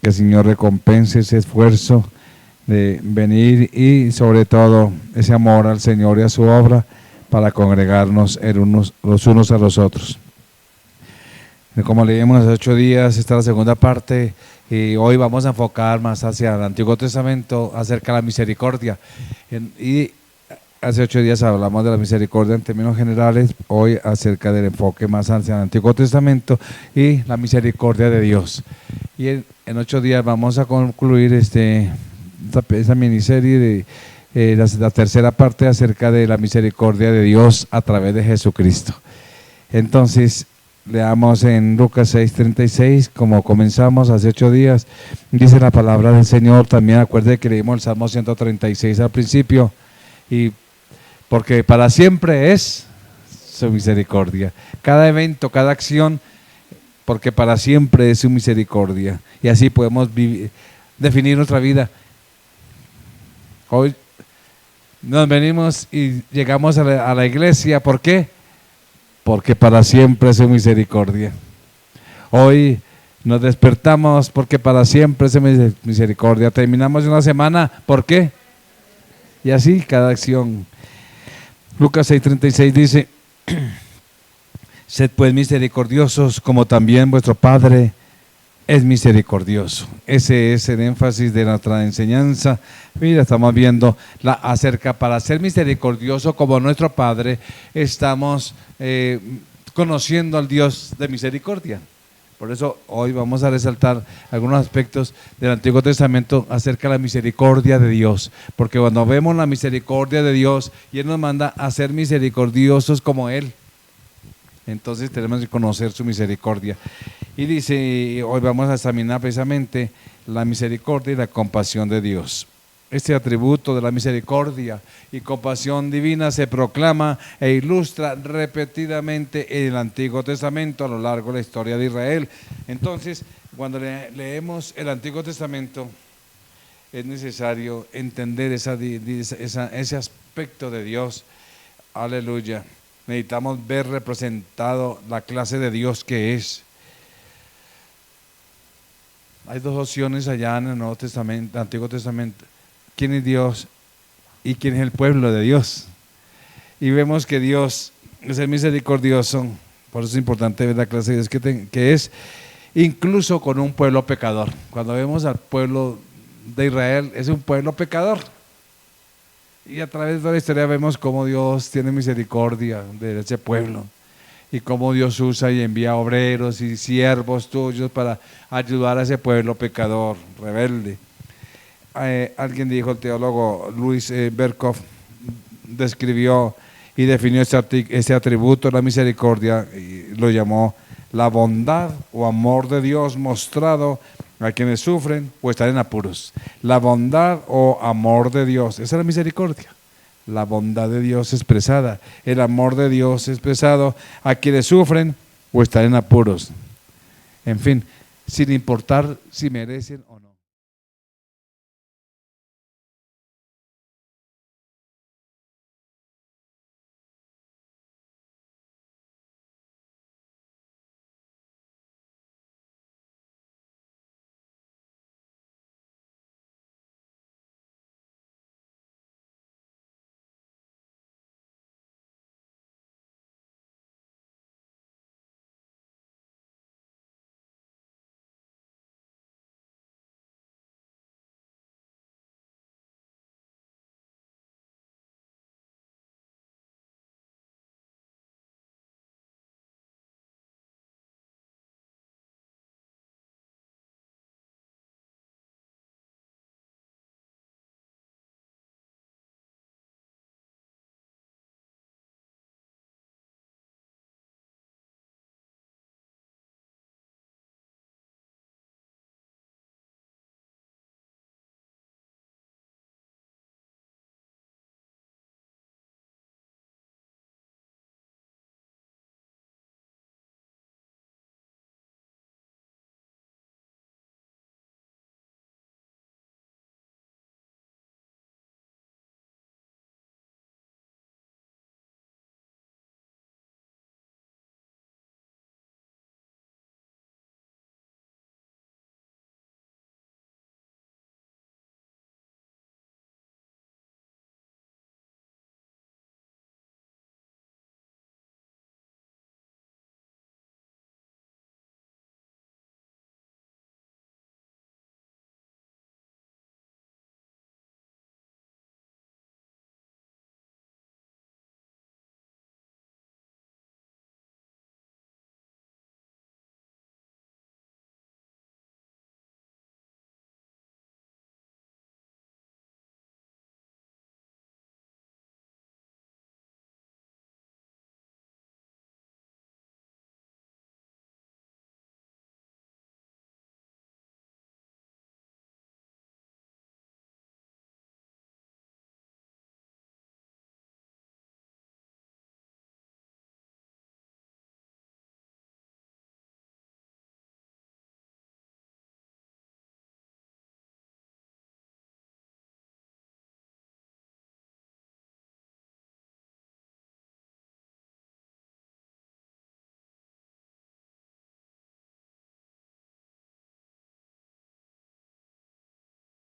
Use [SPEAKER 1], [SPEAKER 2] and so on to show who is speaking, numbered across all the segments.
[SPEAKER 1] Que el Señor recompense ese esfuerzo de venir y sobre todo ese amor al Señor y a su obra para congregarnos los unos a los otros. Como leímos hace 8 días, esta es la segunda parte y hoy vamos a enfocar más hacia el Antiguo Testamento acerca de la misericordia. Y hace 8 días hablamos de la misericordia en términos generales, hoy acerca del enfoque más hacia el Antiguo Testamento y la misericordia de Dios. Y en 8 días vamos a concluir esa miniserie de la tercera parte acerca de la misericordia de Dios a través de Jesucristo. Entonces, leamos en Lucas 6:36, como comenzamos hace 8 días, dice la palabra del Señor. También acuerde que leímos el Salmo 136 al principio, y porque para siempre es su misericordia. Cada evento, cada acción, porque para siempre es su misericordia. Y así podemos definir nuestra vida. Hoy nos venimos y llegamos a la iglesia, ¿por qué? Porque para siempre es su misericordia. Hoy nos despertamos porque para siempre es su misericordia. Terminamos una semana, ¿por qué? Y así cada acción. Lucas 6:36 dice: sed pues misericordiosos como también vuestro Padre es misericordioso. Ese es el énfasis de nuestra enseñanza. Mira, estamos viendo acerca, para ser misericordioso como nuestro Padre, estamos conociendo al Dios de misericordia. Por eso hoy vamos a resaltar algunos aspectos del Antiguo Testamento acerca de la misericordia de Dios. Porque cuando vemos la misericordia de Dios y Él nos manda a ser misericordiosos como Él, entonces tenemos que conocer su misericordia. Y dice, hoy vamos a examinar precisamente la misericordia y la compasión de Dios. Este atributo de la misericordia y compasión divina se proclama e ilustra repetidamente en el Antiguo Testamento a lo largo de la historia de Israel. Entonces, cuando leemos el Antiguo Testamento, es necesario entender ese aspecto de Dios. Aleluya. Necesitamos ver representado la clase de Dios que es. Hay dos opciones allá en el Nuevo Testamento, Antiguo Testamento: quién es Dios y quién es el pueblo de Dios. Y vemos que Dios es el misericordioso. Por eso es importante ver la clase de Dios que es, incluso con un pueblo pecador. Cuando vemos al pueblo de Israel, es un pueblo pecador. Y a través de la historia vemos cómo Dios tiene misericordia de ese pueblo y cómo Dios usa y envía obreros y siervos tuyos para ayudar a ese pueblo pecador, rebelde. Alguien dijo, el teólogo Luis Berkhoff describió y definió ese atributo de la misericordia y lo llamó la bondad o amor de Dios mostrado a quienes sufren o están en apuros. La bondad o amor de Dios, esa es la misericordia. La bondad de Dios expresada, el amor de Dios expresado a quienes sufren o están en apuros. En fin, sin importar si merecen o no.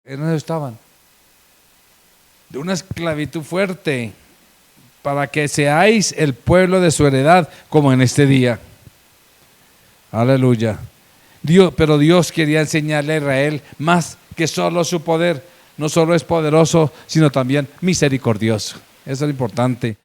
[SPEAKER 1] En eso estaban. De una esclavitud fuerte, para que seáis el pueblo de su heredad, como en este día. Aleluya. Pero Dios quería enseñarle a Israel más que solo su poder. No solo es poderoso, sino también misericordioso. Eso es lo importante.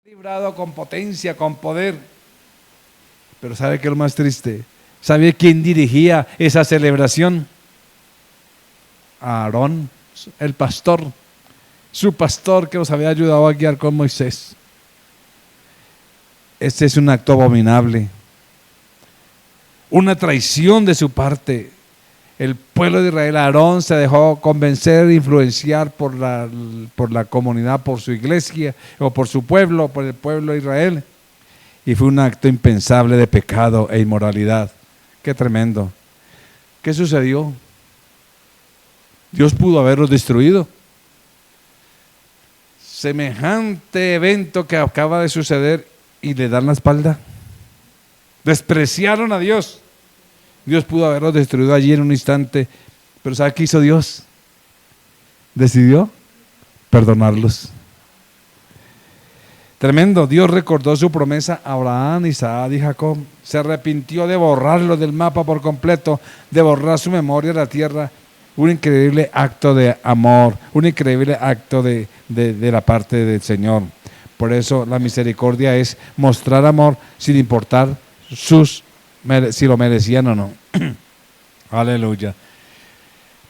[SPEAKER 1] Librado con potencia, con poder. Pero ¿sabe qué es lo más triste? ¿Sabe quién dirigía esa celebración? Aarón, el pastor, su pastor que los había ayudado a guiar con Moisés. Este es un acto abominable, una traición de su parte. El pueblo de Israel, Aarón, se dejó convencer, influenciar por la comunidad, por su iglesia, o por su pueblo, por el pueblo de Israel. Y fue un acto impensable de pecado e inmoralidad. Qué tremendo. ¿Qué sucedió? Dios pudo haberlos destruido. Semejante evento que acaba de suceder y le dan la espalda. Despreciaron a Dios. Dios pudo haberlos destruido allí en un instante, pero ¿sabe qué hizo Dios? Decidió perdonarlos. Tremendo. Dios recordó su promesa a Abraham, Isaac y Jacob. Se arrepintió de borrarlo del mapa por completo, de borrar su memoria de la tierra. Un increíble acto de amor, un increíble acto de la parte del Señor. Por eso la misericordia es mostrar amor sin importar si lo merecían o no. Aleluya.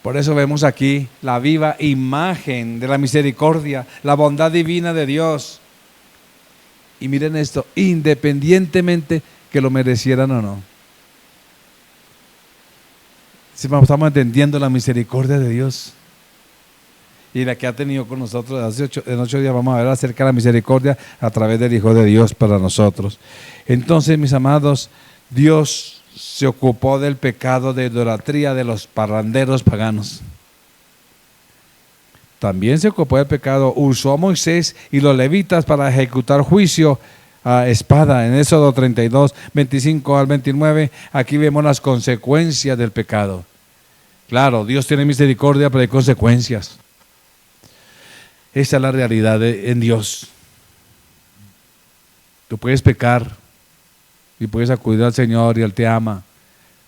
[SPEAKER 1] Por eso vemos aquí la viva imagen de la misericordia, la bondad divina de Dios. Y miren esto, independientemente que lo merecieran o no. Si estamos entendiendo la misericordia de Dios y la que ha tenido con nosotros en 8 días, vamos a ver acerca de la misericordia a través del Hijo de Dios para nosotros. Entonces, mis amados, Dios se ocupó del pecado de idolatría de los parranderos paganos. También se ocupó del pecado, usó a Moisés y los levitas para ejecutar juicio a espada. En Éxodo 32, 25 al 29, aquí vemos las consecuencias del pecado. Claro, Dios tiene misericordia, pero hay consecuencias. Esa es la realidad en Dios. Tú puedes pecar y puedes acudir al Señor y Él te ama,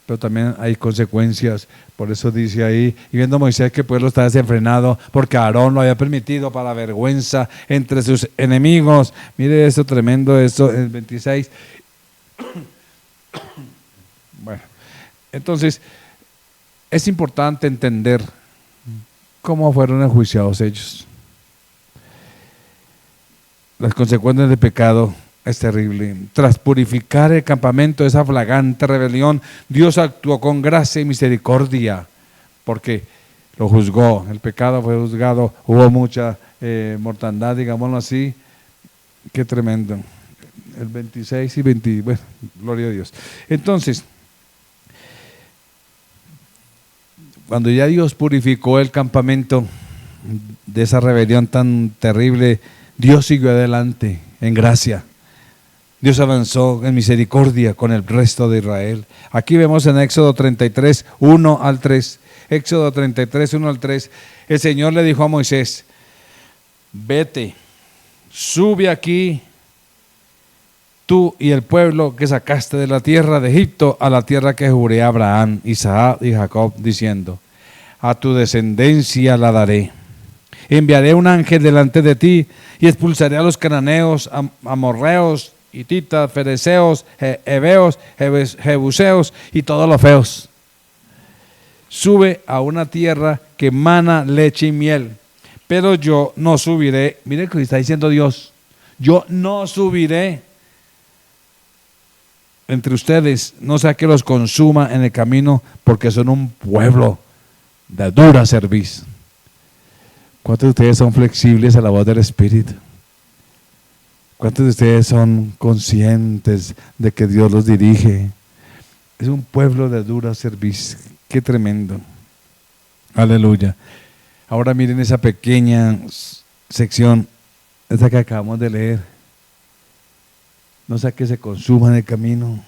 [SPEAKER 1] pero también hay consecuencias. Por eso dice ahí, y viendo Moisés que el pueblo estaba desenfrenado, porque Aarón lo había permitido para vergüenza entre sus enemigos. Mire eso tremendo, eso en el 26. Bueno, entonces es importante entender cómo fueron enjuiciados ellos. Las consecuencias del pecado es terrible. Tras purificar el campamento de esa flagrante rebelión, Dios actuó con gracia y misericordia, porque lo juzgó. El pecado fue juzgado, hubo mucha mortandad, digámoslo así. Qué tremendo. El 26 y 20, bueno, gloria a Dios. Entonces, cuando ya Dios purificó el campamento de esa rebelión tan terrible, Dios siguió adelante en gracia. Dios avanzó en misericordia con el resto de Israel. Aquí vemos en Éxodo 33, 1 al 3. Éxodo 33, 1 al 3. El Señor le dijo a Moisés: vete, sube aquí tú y el pueblo que sacaste de la tierra de Egipto a la tierra que juré a Abraham, Isaac y Jacob, diciendo: a tu descendencia la daré. Enviaré un ángel delante de ti y expulsaré a los cananeos, amorreos, hititas, fereceos, heveos, jebuseos y todos los feos. Sube a una tierra que mana leche y miel, pero yo no subiré. Mire lo que está diciendo Dios: yo no subiré entre ustedes, no sea que los consuma en el camino, porque son un pueblo de dura cerviz. ¿Cuántos de ustedes son flexibles a la voz del Espíritu? ¿Cuántos de ustedes son conscientes de que Dios los dirige? Es un pueblo de dura cerviz. Qué tremendo. Aleluya. Ahora miren esa pequeña sección, esa que acabamos de leer. No sea que se consuma en el camino.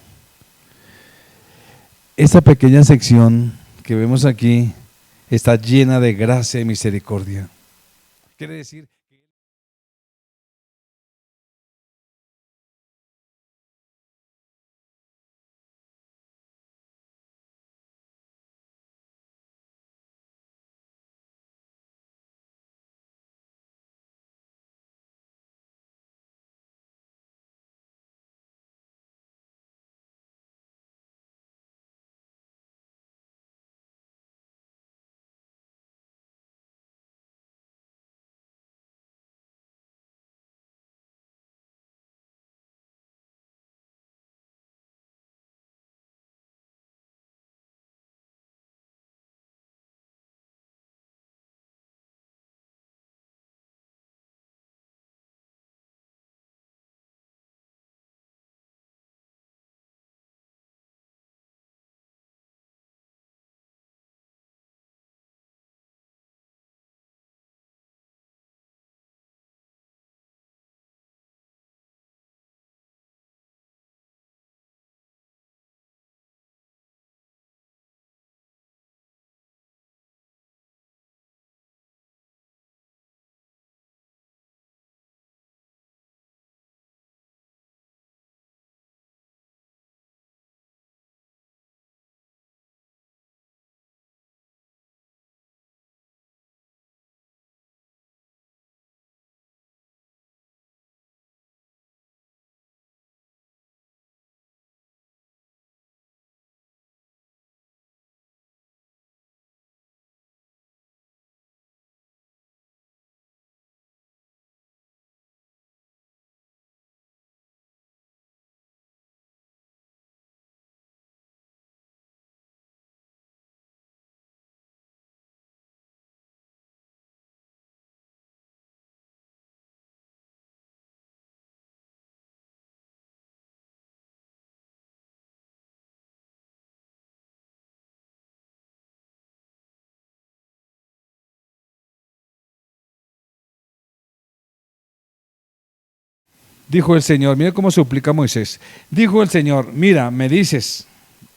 [SPEAKER 1] Esta pequeña sección que vemos aquí está llena de gracia y misericordia. Quiere decir, dijo el Señor, mire cómo suplica Moisés. Dijo el Señor: mira, me dices,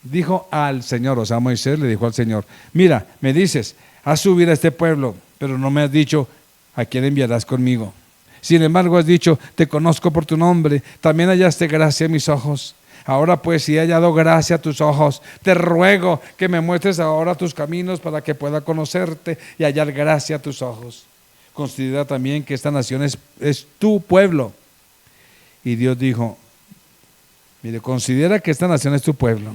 [SPEAKER 1] dijo al Señor, o sea, Moisés le dijo al Señor: mira, me dices, haz subir a este pueblo, pero no me has dicho a quién enviarás conmigo. Sin embargo, has dicho: te conozco por tu nombre, también hallaste gracia en mis ojos. Ahora pues, si he hallado gracia a tus ojos, te ruego que me muestres ahora tus caminos para que pueda conocerte y hallar gracia a tus ojos. Considera también que esta nación es tu pueblo. Y Dios dijo: mire, considera que esta nación es tu pueblo.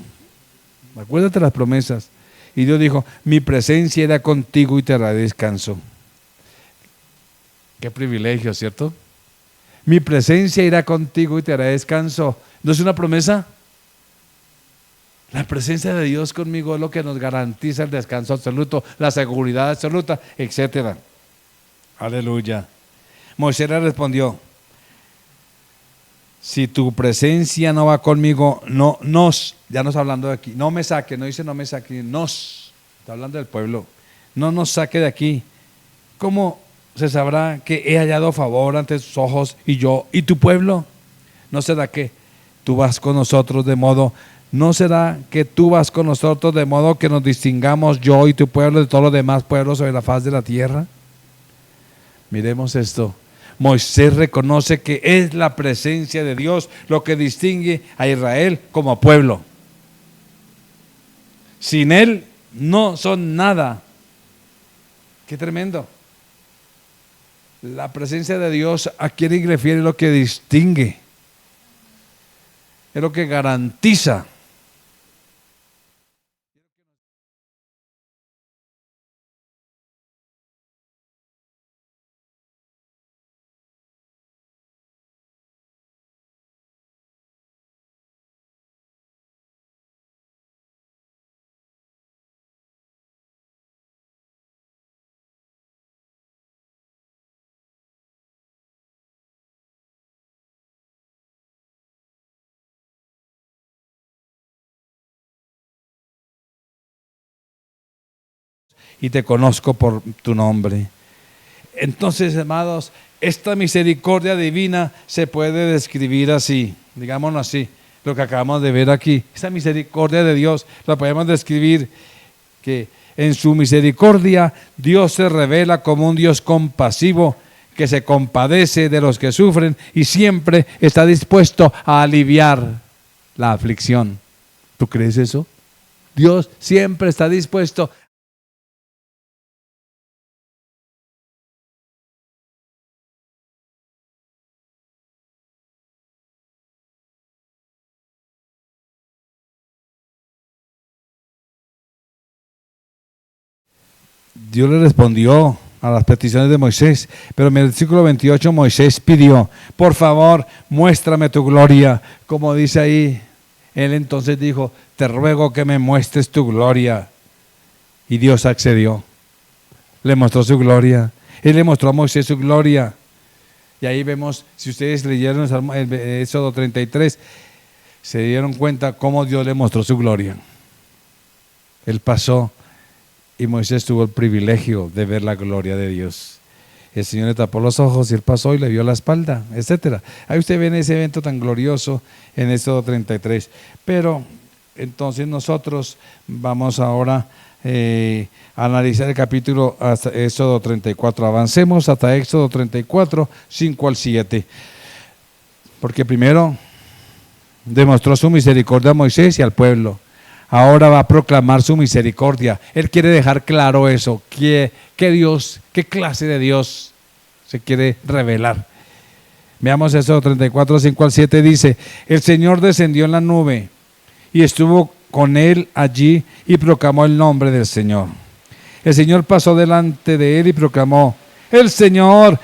[SPEAKER 1] Acuérdate las promesas. Y Dios dijo: mi presencia irá contigo y te dará descanso. Qué privilegio, ¿cierto? Mi presencia irá contigo y te hará descanso. ¿No es una promesa? La presencia de Dios conmigo es lo que nos garantiza el descanso absoluto, la seguridad absoluta, etcétera. Aleluya. Moisés le respondió: si tu presencia no va conmigo, ya nos hablando de aquí, no me saque, no dice no me saque, Está hablando del pueblo. No nos saque de aquí. ¿Cómo se sabrá que he hallado favor ante sus ojos y yo y tu pueblo? ¿No será que tú vas con nosotros de modo, no será que tú vas con nosotros de modo que nos distingamos yo y tu pueblo de todos los demás pueblos sobre la faz de la tierra? Miremos esto. Moisés reconoce que es la presencia de Dios lo que distingue a Israel como pueblo. Sin Él no son nada. Qué tremendo. La presencia de Dios a quien refiere es lo que distingue, es lo que garantiza. Y te conozco por tu nombre. Entonces, amados, esta misericordia divina se puede describir así, digámoslo así, lo que acabamos de ver aquí. Esta misericordia de Dios la podemos describir que en su misericordia Dios se revela como un Dios compasivo que se compadece de los que sufren y siempre está dispuesto a aliviar la aflicción. ¿Tú crees eso? Dios siempre está dispuesto. Dios le respondió a las peticiones de Moisés, pero en el versículo 28 Moisés pidió, por favor, muéstrame tu gloria, como dice ahí. Él entonces dijo, te ruego que me muestres tu gloria. Y Dios accedió, le mostró su gloria. Él le mostró a Moisés su gloria. Y ahí vemos, si ustedes leyeron el Éxodo 33, se dieron cuenta cómo Dios le mostró su gloria. Él pasó y Moisés tuvo el privilegio de ver la gloria de Dios. El Señor le tapó los ojos y él pasó y le vio la espalda, etcétera. Ahí usted ve ese evento tan glorioso en Éxodo 33. Pero entonces nosotros vamos ahora a analizar el capítulo hasta Éxodo 34. Avancemos hasta Éxodo 34, 5 al 7. Porque primero demostró su misericordia a Moisés y al pueblo. Ahora va a proclamar su misericordia. Él quiere dejar claro eso. ¿Qué Dios, qué clase de Dios se quiere revelar? Veamos eso, 34, 5 al 7 dice, el Señor descendió en la nube y estuvo con él allí y proclamó el nombre del Señor. El Señor pasó delante de él y proclamó, el Señor,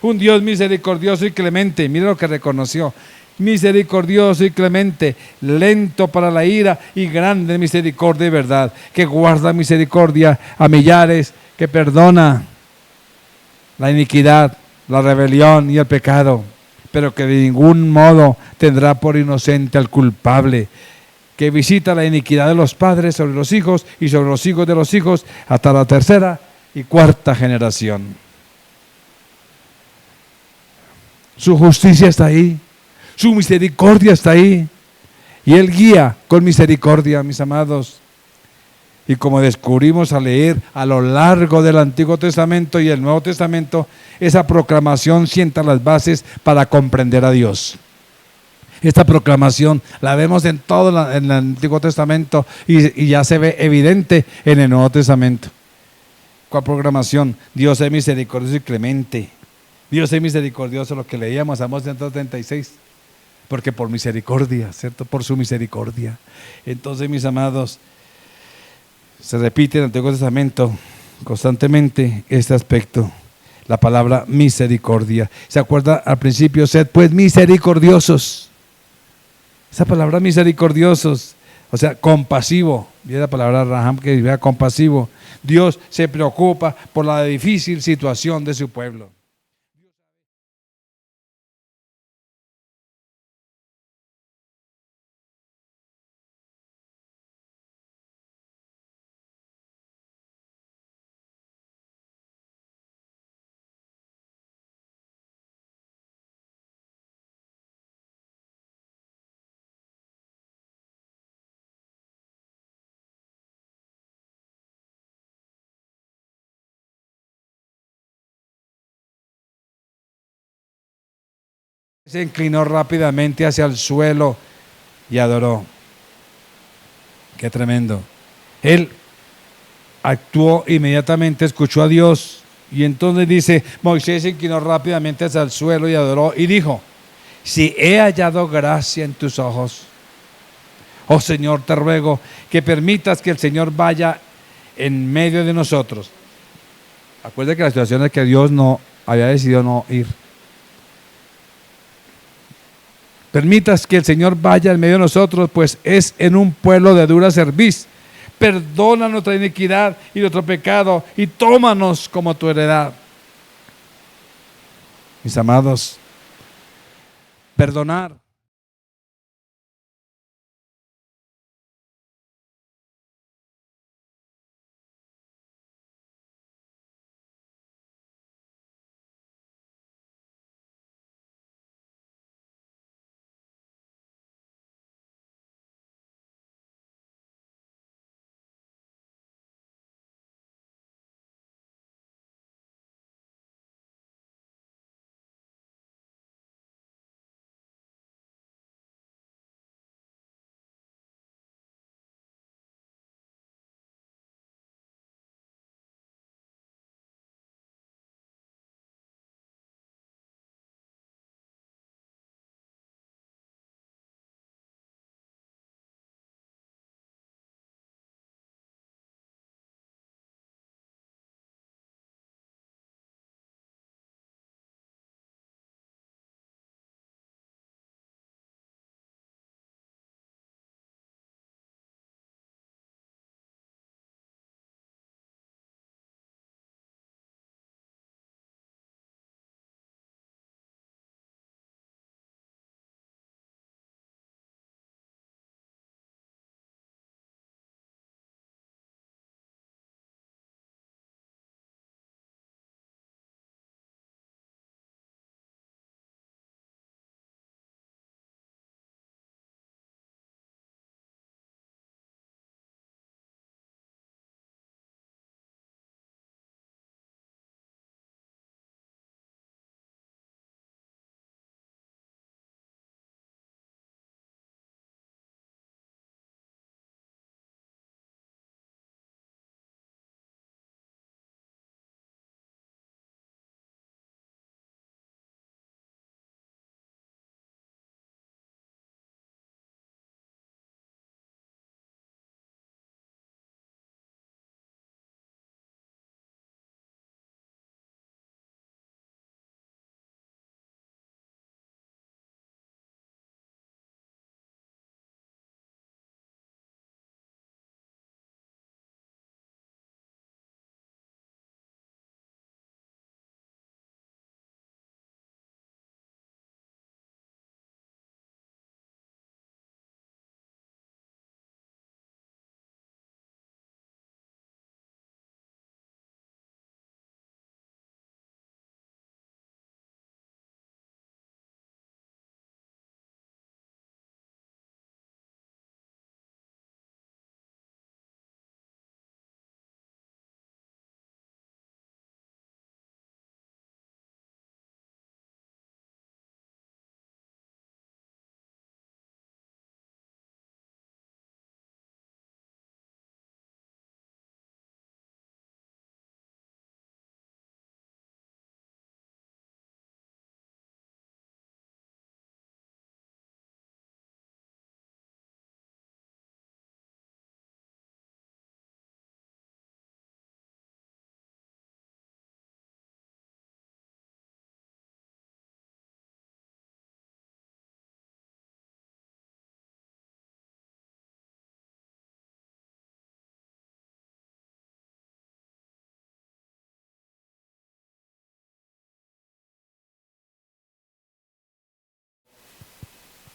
[SPEAKER 1] un Dios misericordioso y clemente. Mira lo que reconoció. Misericordioso y clemente, lento para la ira y grande en misericordia y verdad, que guarda misericordia a millares, que perdona la iniquidad, la rebelión y el pecado, pero que de ningún modo tendrá por inocente al culpable, que visita la iniquidad de los padres sobre los hijos y sobre los hijos de los hijos hasta la tercera y cuarta generación. Su justicia está ahí. Su misericordia está ahí. Y Él guía con misericordia, mis amados. Y como descubrimos al leer a lo largo del Antiguo Testamento y el Nuevo Testamento, esa proclamación sienta las bases para comprender a Dios. Esta proclamación la vemos en todo en el Antiguo Testamento y ya se ve evidente en el Nuevo Testamento. ¿Cuál proclamación? Dios es misericordioso y clemente. Dios es misericordioso, lo que leíamos, Salmos 136. Porque por misericordia, ¿cierto? Por su misericordia. Entonces, mis amados, se repite en el Antiguo Testamento constantemente este aspecto, la palabra misericordia. ¿Se acuerda al principio? Sed pues misericordiosos. Esa palabra misericordiosos, o sea, compasivo. Viene la palabra Raham que dice compasivo. Dios se preocupa por la difícil situación de su pueblo. Se inclinó rápidamente hacia el suelo y adoró. Qué tremendo. Él actuó inmediatamente, escuchó a Dios y entonces dice, Moisés se inclinó rápidamente hacia el suelo y adoró y dijo, si he hallado gracia en tus ojos, oh Señor, te ruego que permitas que el Señor vaya en medio de nosotros. Acuérdate que la situación es que Dios no había decidido no ir. Permitas que el Señor vaya en medio de nosotros, pues es en un pueblo de dura cerviz. Perdona nuestra iniquidad y nuestro pecado y tómanos como tu heredad. Mis amados, perdonar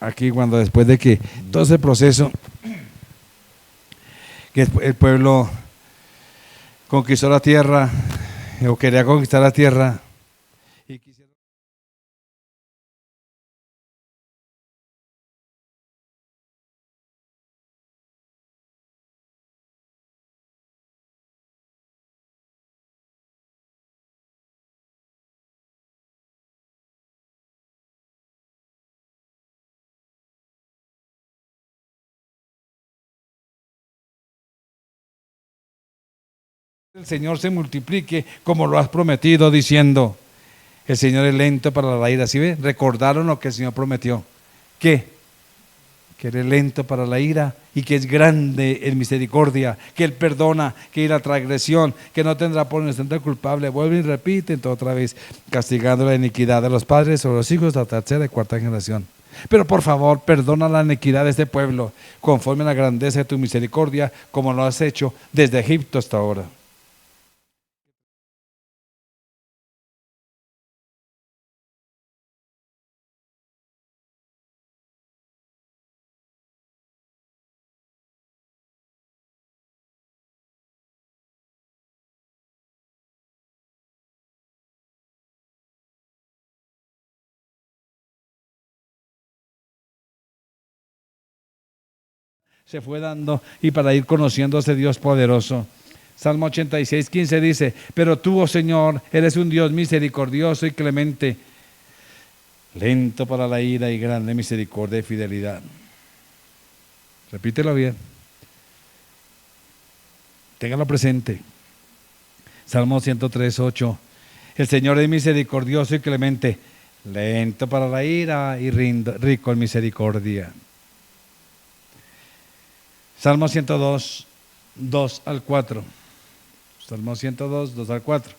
[SPEAKER 1] aquí cuando después de que todo ese proceso, que el pueblo conquistó la tierra o quería conquistar la tierra y quisiera El Señor se multiplique como lo has prometido, diciendo, el Señor es lento para la ira. ¿Sí ve? Recordaron lo que el Señor prometió. ¿Qué? Que Él es lento para la ira y que es grande en misericordia, que Él perdona, que la transgresión, que no tendrá por inocente culpable. Vuelve y repite otra vez, castigando la iniquidad de los padres sobre los hijos de la tercera y cuarta generación. Pero por favor, perdona la iniquidad de este pueblo, conforme a la grandeza de tu misericordia, como lo has hecho desde Egipto hasta ahora. Se fue dando y para ir conociendo a ese Dios poderoso. Salmo 86:15 dice, pero tú, oh Señor, eres un Dios misericordioso y clemente, lento para la ira y grande misericordia y fidelidad. Repítelo bien. Téngalo presente. Salmo 103:8. El Señor es misericordioso y clemente, lento para la ira y rico en misericordia. Salmo 102, 2 al 4. Salmo 102, 2 al 4.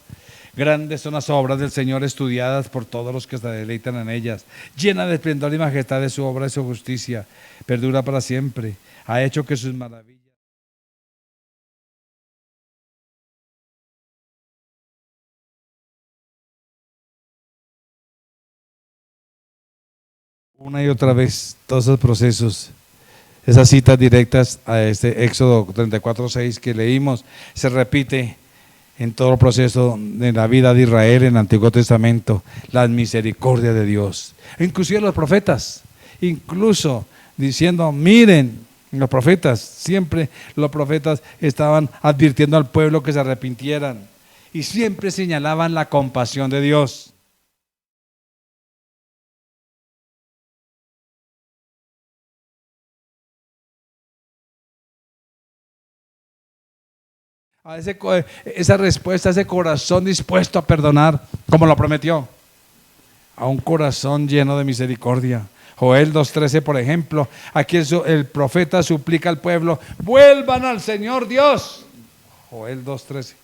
[SPEAKER 1] Grandes son las obras del Señor, estudiadas por todos los que se deleitan en ellas. Llena de esplendor y majestad de su obra y su justicia. Perdura para siempre. Ha hecho que sus maravillas. Una y otra vez, todos esos procesos, esas citas directas a este Éxodo 34:6 que leímos, se repite en todo el proceso de la vida de Israel en el Antiguo Testamento, la misericordia de Dios. Inclusive los profetas, incluso diciendo, miren, los profetas, siempre los profetas estaban advirtiendo al pueblo que se arrepintieran y siempre señalaban la compasión de Dios. A esa respuesta, a ese corazón dispuesto a perdonar, como lo prometió, a un corazón lleno de misericordia. Joel 2:13, por ejemplo, aquí el profeta suplica al pueblo, vuelvan al Señor Dios. Joel 2:13.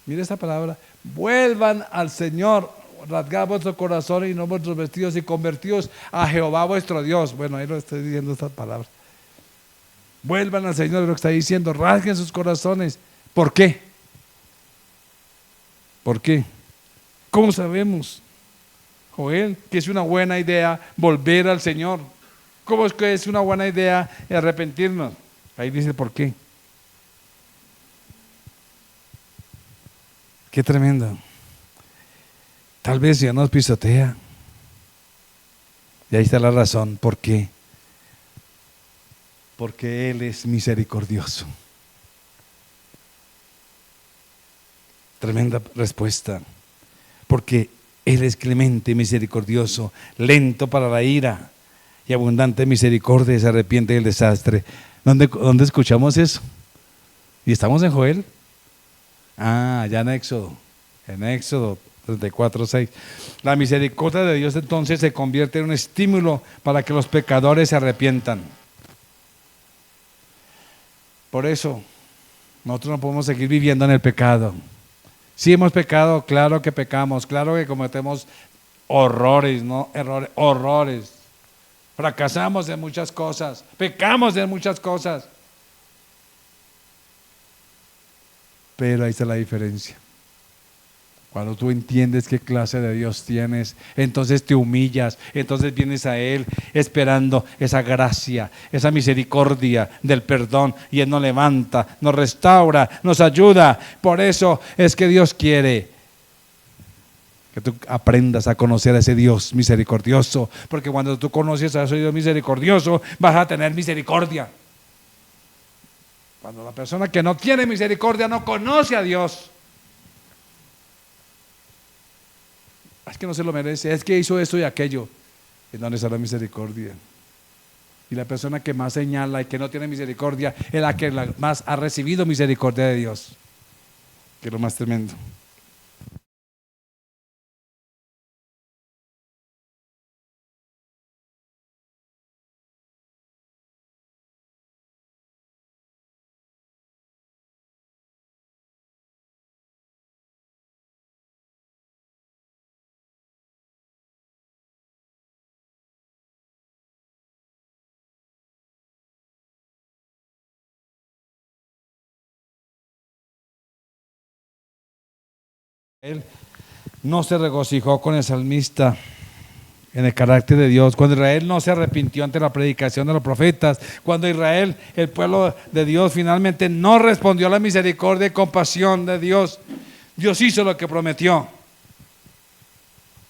[SPEAKER 1] Mire esta palabra, vuelvan al Señor, rasgad vuestro corazón y no vuestros vestidos y convertidos a Jehová vuestro Dios. Bueno, ahí lo estoy diciendo esta palabra. Vuelvan al Señor, lo que está diciendo, rasguen sus corazones. ¿Por qué? ¿Por qué? ¿Cómo sabemos, Joel, que es una buena idea volver al Señor? ¿Cómo es que es una buena idea arrepentirnos? Ahí dice por qué. Qué tremendo. Tal vez ya nos pisotea. Y ahí está la razón. ¿Por qué? Porque Él es misericordioso. Tremenda respuesta. Porque Él es clemente y misericordioso, lento para la ira y abundante en misericordia, y se arrepiente del desastre. ¿Dónde escuchamos eso? ¿Y estamos en Joel? Ya en Éxodo. En Éxodo 34:6. La misericordia de Dios entonces se convierte en un estímulo para que los pecadores se arrepientan. Por eso, nosotros no podemos seguir viviendo en el pecado. Si hemos pecado, claro que pecamos, claro que cometemos horrores, no errores, horrores. Fracasamos en muchas cosas, pecamos en muchas cosas. Pero ahí está la diferencia. Cuando tú entiendes qué clase de Dios tienes, entonces te humillas, entonces vienes a Él esperando esa gracia, esa misericordia del perdón, y Él nos levanta, nos restaura, nos ayuda. Por eso es que Dios quiere que tú aprendas a conocer a ese Dios misericordioso, porque cuando tú conoces a ese Dios misericordioso, vas a tener misericordia. Cuando la persona que no tiene misericordia no conoce a Dios, es que no se lo merece, es que hizo esto y aquello. ¿En dónde está la misericordia? Y la persona que más señala y que no tiene misericordia es la que más ha recibido misericordia de Dios. que es lo más tremendo. Él no se regocijó con el salmista en el carácter de Dios, cuando Israel no se arrepintió ante la predicación de los profetas, cuando Israel, el pueblo de Dios, finalmente no respondió a la misericordia y compasión de Dios. Dios hizo lo que prometió.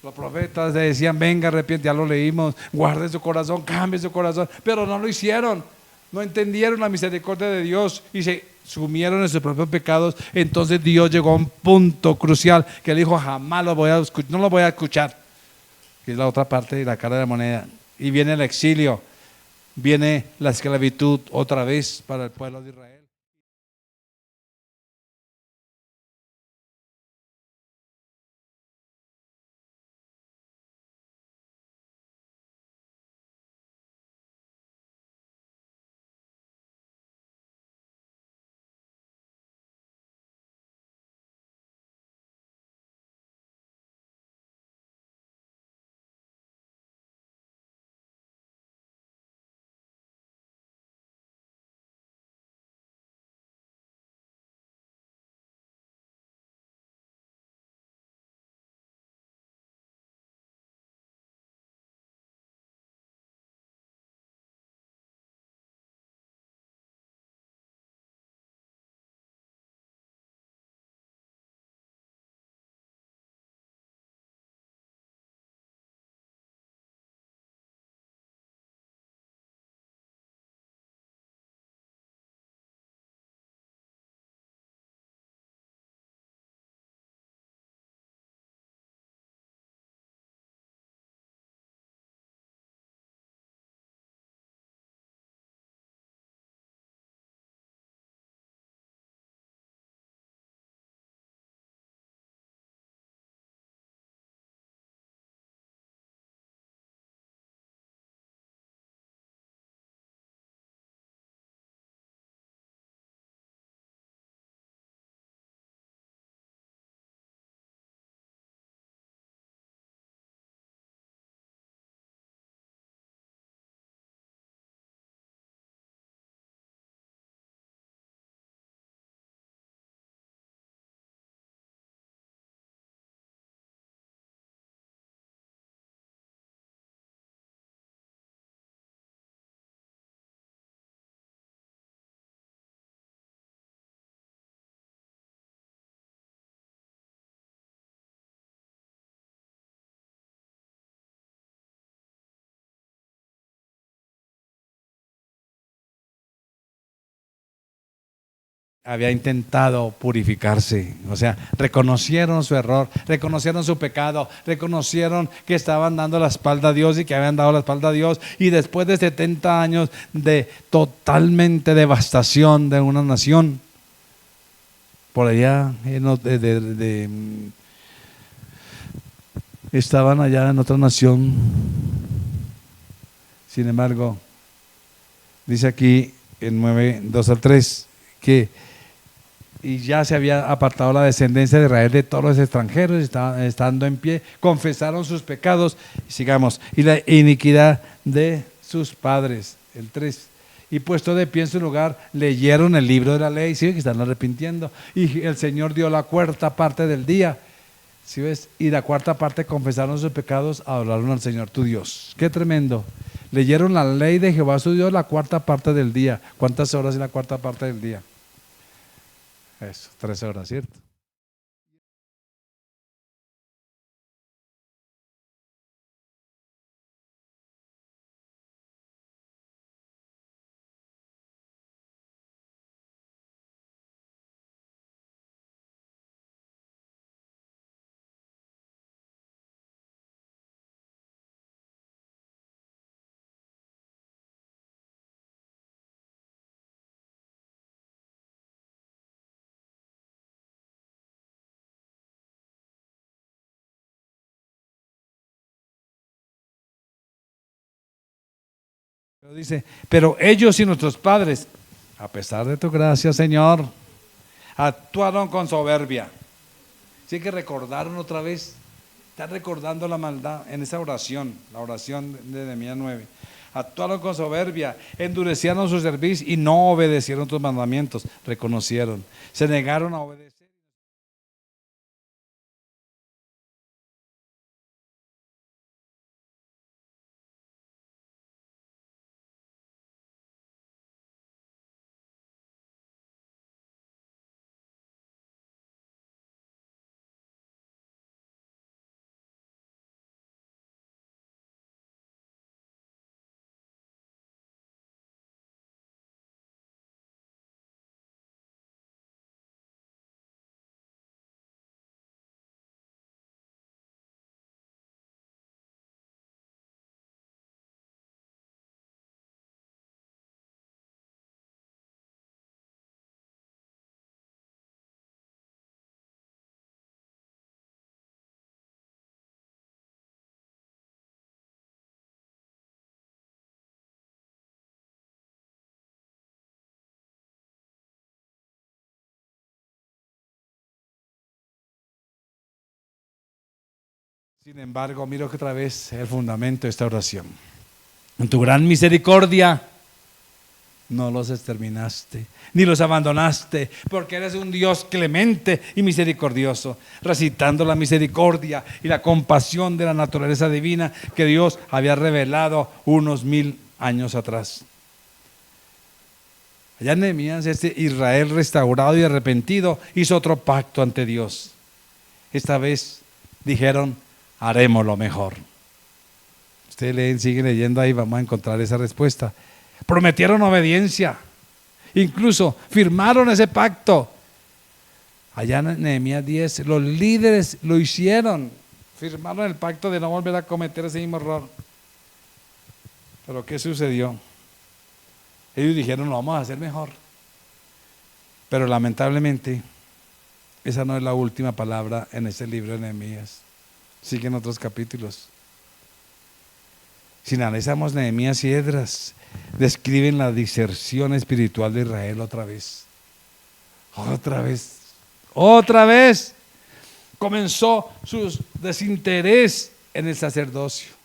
[SPEAKER 1] Los profetas le decían, venga, arrepiente, ya lo leímos, guarde su corazón, cambie su corazón, pero no lo hicieron, no entendieron la misericordia de Dios y se sumieron en sus propios pecados. Entonces Dios llegó a un punto crucial que le dijo, jamás lo voy a escuchar, no lo voy a escuchar, que es la otra parte de la cara de la moneda. Y viene el exilio, viene la esclavitud otra vez para el pueblo de Israel. Había intentado purificarse, o sea, reconocieron su error, reconocieron su pecado, reconocieron que estaban dando la espalda a Dios y que habían dado la espalda a Dios, y después de 70 años de totalmente devastación de una nación, por allá estaban allá en otra nación. Sin embargo, dice aquí en 9, 2 al 3 que y ya se había apartado la descendencia de Israel de todos los extranjeros, estando en pie, confesaron sus pecados, y sigamos, y la iniquidad de sus padres, el 3. Y puesto de pie en su lugar, leyeron el libro de la ley, sí, que están arrepintiendo, y el Señor dio la cuarta parte del día, ¿sí ves? Y la cuarta parte confesaron sus pecados, adoraron al Señor tu Dios. Qué tremendo. Leyeron la ley de Jehová su Dios la cuarta parte del día. ¿Cuántas horas en la cuarta parte del día? Eso, 3 horas, ¿cierto? Pero dice, pero ellos y nuestros padres, a pesar de tu gracia, Señor, actuaron con soberbia. Sí que recordaron otra vez, están recordando la maldad en esa oración, la oración de Nehemías 9. Actuaron con soberbia, endurecieron su servicio y no obedecieron tus mandamientos, reconocieron, se negaron a obedecer. Sin embargo, miro que otra vez el fundamento de esta oración. En tu gran misericordia no los exterminaste, ni los abandonaste, porque eres un Dios clemente y misericordioso, recitando la misericordia y la compasión de la naturaleza divina que Dios había revelado unos 1000 años atrás. Allá en Nehemías, este Israel restaurado y arrepentido hizo otro pacto ante Dios. Esta vez dijeron, haremos lo mejor. Ustedes leen, siguen leyendo ahí, vamos a encontrar esa respuesta. Prometieron obediencia, incluso firmaron ese pacto. Allá en Nehemías 10, los líderes lo hicieron, firmaron el pacto de no volver a cometer ese mismo error. Pero ¿qué sucedió? Ellos dijeron, lo vamos a hacer mejor. Pero lamentablemente, esa no es la última palabra en ese libro de Nehemías. Siguen otros capítulos. Si analizamos Nehemías y Esdras, describen la diserción espiritual de Israel otra vez. Otra vez. Otra vez. Comenzó su desinterés en el sacerdocio.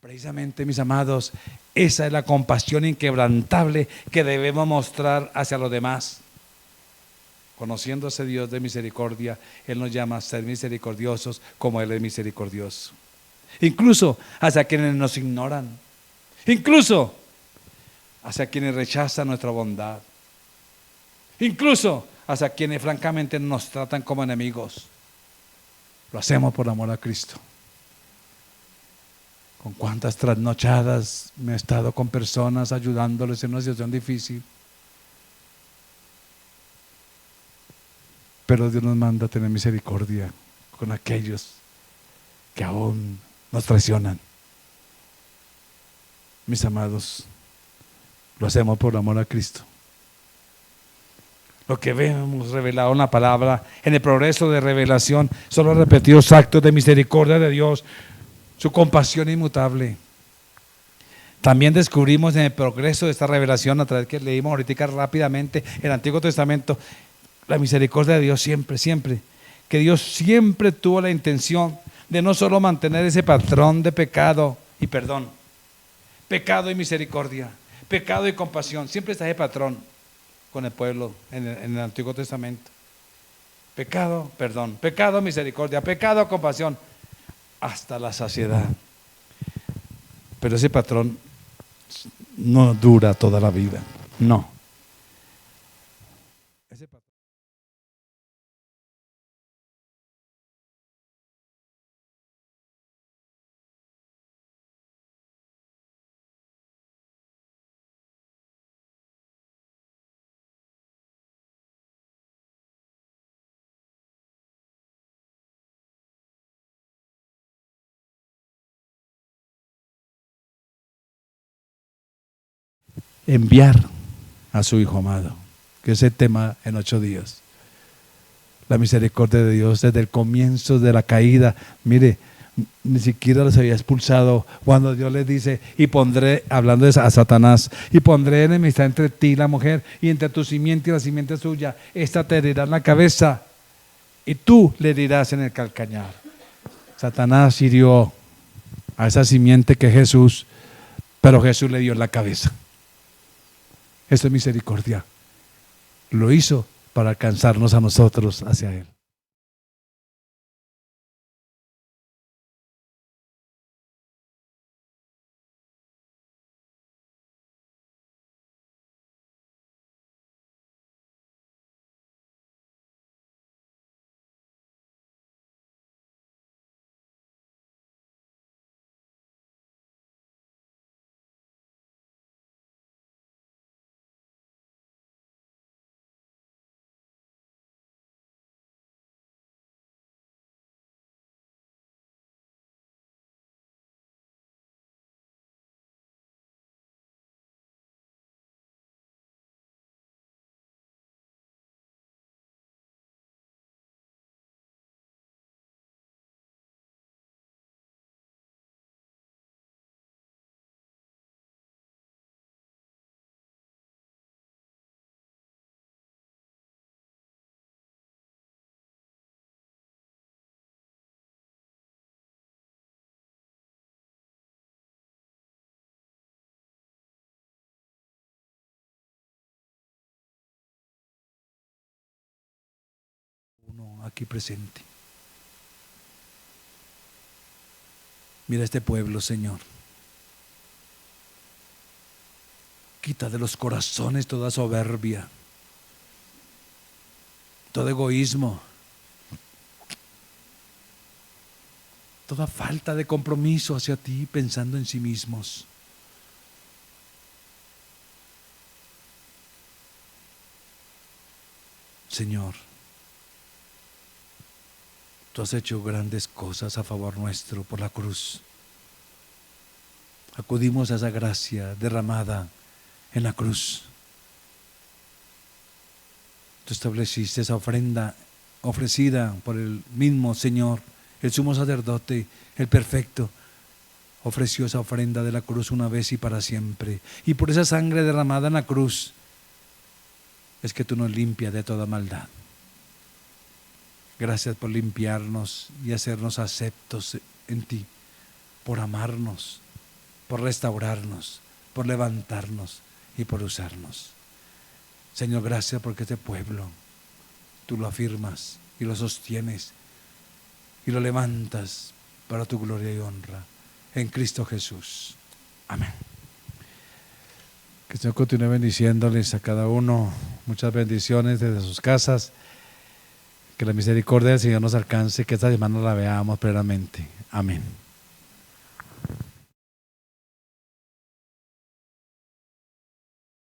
[SPEAKER 1] Precisamente, mis amados, esa es la compasión inquebrantable que debemos mostrar hacia los demás. Conociendo a ese Dios de misericordia, Él nos llama a ser misericordiosos como Él es misericordioso. Incluso hacia quienes nos ignoran, incluso hacia quienes rechazan nuestra bondad, incluso hacia quienes francamente nos tratan como enemigos. Lo hacemos por amor a Cristo. Con cuántas trasnochadas me he estado con personas ayudándoles en una situación difícil. Pero Dios nos manda a tener misericordia con aquellos que aún nos traicionan. Mis amados, lo hacemos por amor a Cristo. Lo que vemos revelado en la palabra, en el progreso de revelación, son los repetidos actos de misericordia de Dios, su compasión inmutable. También descubrimos en el progreso de esta revelación, a través que leímos ahorita rápidamente el Antiguo Testamento, la misericordia de Dios siempre, siempre. Que Dios siempre tuvo la intención de no solo mantener ese patrón de pecado y perdón, pecado y misericordia, pecado y compasión. Siempre está ese patrón con el pueblo en el Antiguo Testamento. Pecado, perdón, pecado, misericordia, pecado, compasión, hasta la saciedad. Pero ese patrón no dura toda la vida, no. Ese patrón. Enviar a su Hijo amado, que es el tema en 8 días. La misericordia de Dios desde el comienzo de la caída. Mire, ni siquiera los había expulsado cuando Dios les dice: y pondré, hablando a Satanás, y pondré enemistad entre ti y la mujer, y entre tu simiente y la simiente suya, esta te herirá en la cabeza y tú le herirás en el calcañar. Satanás hirió a esa simiente que es Jesús, pero Jesús le dio en la cabeza. Esto es misericordia. Lo hizo para alcanzarnos a nosotros hacia Él. Uno aquí presente. Mira este pueblo, Señor. Quita de los corazones toda soberbia, todo egoísmo, toda falta de compromiso hacia ti, pensando en sí mismos. Señor, tú has hecho grandes cosas a favor nuestro por la cruz. Acudimos a esa gracia derramada en la cruz. Tú estableciste esa ofrenda ofrecida por el mismo Señor, el sumo sacerdote, el perfecto. Ofreció esa ofrenda de la cruz una vez y para siempre. Y por esa sangre derramada en la cruz es que tú nos limpias de toda maldad. Gracias por limpiarnos y hacernos aceptos en ti, por amarnos, por restaurarnos, por levantarnos y por usarnos. Señor, gracias porque este pueblo tú lo afirmas y lo sostienes y lo levantas para tu gloria y honra. En Cristo Jesús. Amén. Que el Señor continúe bendiciéndoles a cada uno. Muchas bendiciones desde sus casas. Que la misericordia del Señor nos alcance, que esta semana la veamos plenamente. Amén.